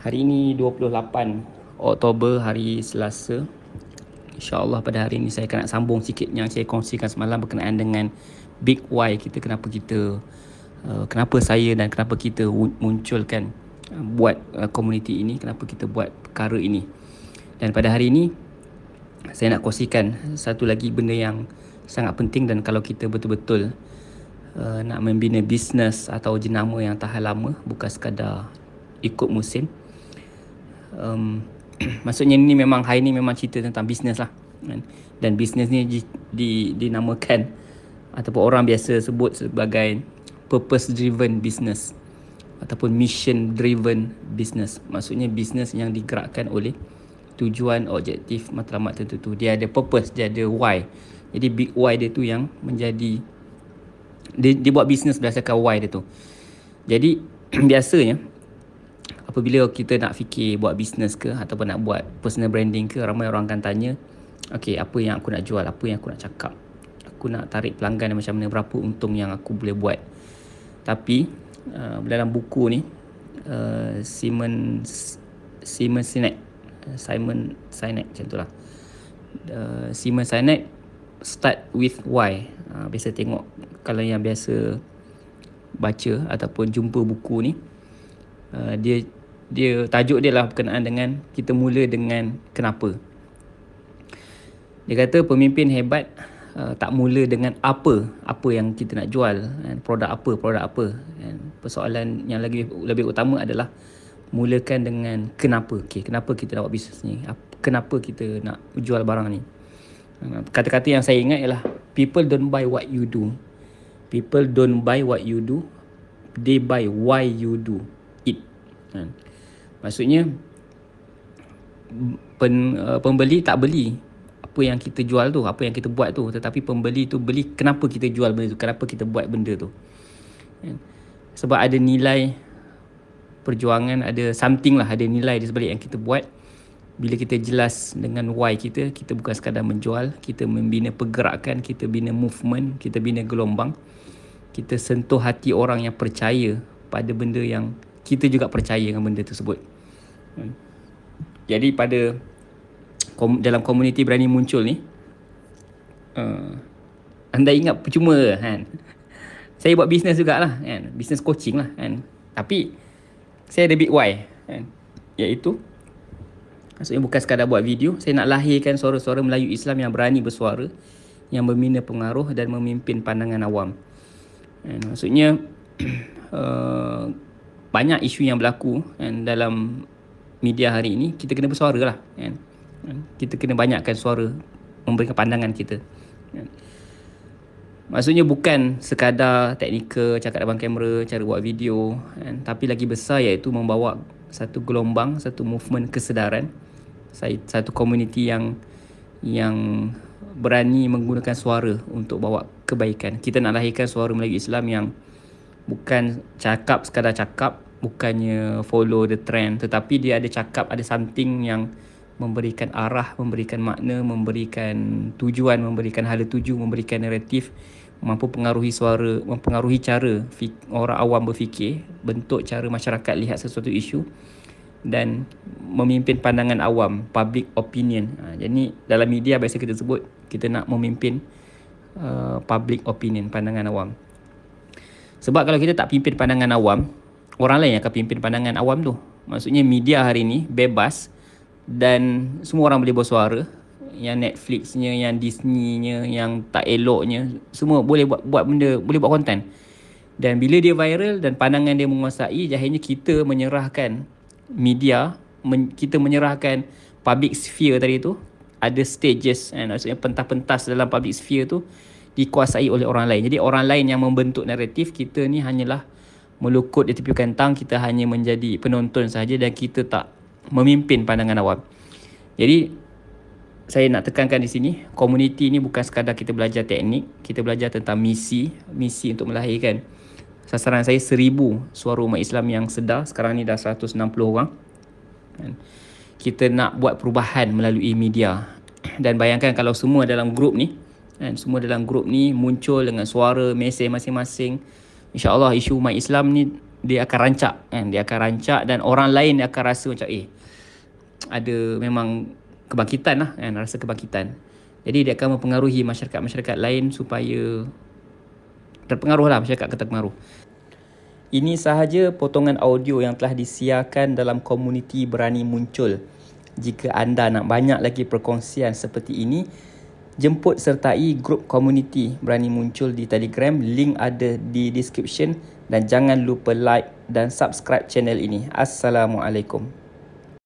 Hari ini 28 Oktober, hari Selasa. InsyaAllah pada hari ini saya akan nak sambung sikit yang saya kongsikan semalam berkenaan dengan Big Why kita, kenapa saya dan kenapa kita munculkan buat komuniti ini, kenapa kita buat perkara ini. Dan pada hari ini saya nak kongsikan satu lagi benda yang sangat penting, dan kalau kita betul-betul nak membina bisnes atau jenama yang tahan lama, bukan sekadar ikut musim. Maksudnya ni memang hari ni memang cerita tentang bisnes lah, dan bisnes ni dinamakan ataupun orang biasa sebut sebagai purpose driven business ataupun mission driven business. Maksudnya bisnes yang digerakkan oleh tujuan, objektif, matlamat tertentu. Dia ada purpose, dia ada why. Jadi big why dia tu yang menjadi dia buat bisnes berdasarkan why dia tu. Jadi biasanya apabila kita nak fikir buat bisnes ke ataupun nak buat personal branding ke, ramai orang akan tanya, okay, apa yang aku nak jual, apa yang aku nak cakap, aku nak tarik pelanggan macam mana, berapa untung yang aku boleh buat. Tapi dalam buku ni Simon Sinek macam tu lah, Simon Sinek start with why. Biasa tengok, kalau yang biasa baca ataupun jumpa buku ni, dia tajuk dia lah berkenaan dengan kita mula dengan kenapa. Dia kata pemimpin hebat tak mula dengan apa yang kita nak jual, produk apa. Persoalan yang lebih utama adalah mulakan dengan kenapa. Okay, kenapa kita nak buat bisnes ni, kenapa kita nak jual barang ni. Kata-kata yang saya ingat ialah people don't buy what you do, people don't buy what you do, they buy why you do it. Maksudnya pembeli tak beli apa yang kita jual tu, apa yang kita buat tu, tetapi pembeli tu beli kenapa kita jual benda tu, kenapa kita buat benda tu. Sebab ada nilai perjuangan, ada something lah, ada nilai di sebalik yang kita buat. Bila kita jelas dengan why kita bukan sekadar menjual, kita membina pergerakan, kita bina movement, kita bina gelombang, kita sentuh hati orang yang percaya pada benda yang kita juga percaya dengan benda tersebut. Jadi dalam komuniti Berani Muncul ni, anda ingat percuma kan? Saya buat bisnes jugalah kan, bisnes coaching lah kan. Tapi saya ada big why kan, iaitu maksudnya bukan sekadar buat video, saya nak lahirkan suara-suara Melayu Islam yang berani bersuara, yang membina pengaruh dan memimpin pandangan awam. Maksudnya banyak isu yang berlaku dalam media hari ini, kita kena bersuara lah kan. Kita kena banyakkan suara, memberikan pandangan kita. Maksudnya bukan sekadar teknikal, cakap depan kamera, cara buat video tapi lagi besar iaitu membawa satu gelombang, satu movement kesedaran, satu komuniti yang berani menggunakan suara untuk bawa kebaikan. Kita nak lahirkan suara Melayu Islam yang bukan sekadar cakap, bukannya follow the trend, tetapi dia ada cakap, ada something yang memberikan arah, memberikan makna, memberikan tujuan, memberikan hala tuju, memberikan naratif, mampu mempengaruhi cara orang awam berfikir, bentuk cara masyarakat lihat sesuatu isu, dan memimpin pandangan awam, public opinion. Jadi dalam media biasa kita sebut kita nak memimpin public opinion, pandangan awam. Sebab kalau kita tak pimpin pandangan awam, orang lain yang akan pimpin pandangan awam tu. Maksudnya media hari ni bebas dan semua orang boleh bersuara. Yang Netflixnya, yang Disneynya, yang tak eloknya, semua boleh buat benda, boleh buat konten. Dan bila dia viral dan pandangan dia menguasai, akhirnya kita menyerahkan media, kita menyerahkan public sphere tadi tu. Ada stages, maksudnya pentas-pentas dalam public sphere tu dikuasai oleh orang lain. Jadi orang lain yang membentuk naratif, kita ni hanyalah melukut di tepi kantang, kita hanya menjadi penonton sahaja dan kita tak memimpin pandangan awam. Jadi saya nak tekankan di sini, komuniti ni bukan sekadar kita belajar teknik, kita belajar tentang misi untuk melahirkan. Sasaran saya 1000 suara umat Islam yang sedar, sekarang ni dah 160 orang. Kita nak buat perubahan melalui media. Dan bayangkan kalau semua dalam grup ni, semua dalam grup ni muncul dengan suara, mesej masing-masing, InsyaAllah isu umat Islam ni dia akan rancak kan, dia akan rancak dan orang lain akan rasa macam ada memang kebangkitan lah kan, rasa kebangkitan. Jadi dia akan mempengaruhi masyarakat-masyarakat lain supaya terpengaruh lah, masyarakat akan terpengaruh. Ini sahaja potongan audio yang telah disiarkan dalam komuniti Berani Muncul. Jika anda nak banyak lagi perkongsian seperti ini, jemput sertai grup komuniti Berani Muncul di Telegram. Link ada di description dan jangan lupa like dan subscribe channel ini. Assalamualaikum.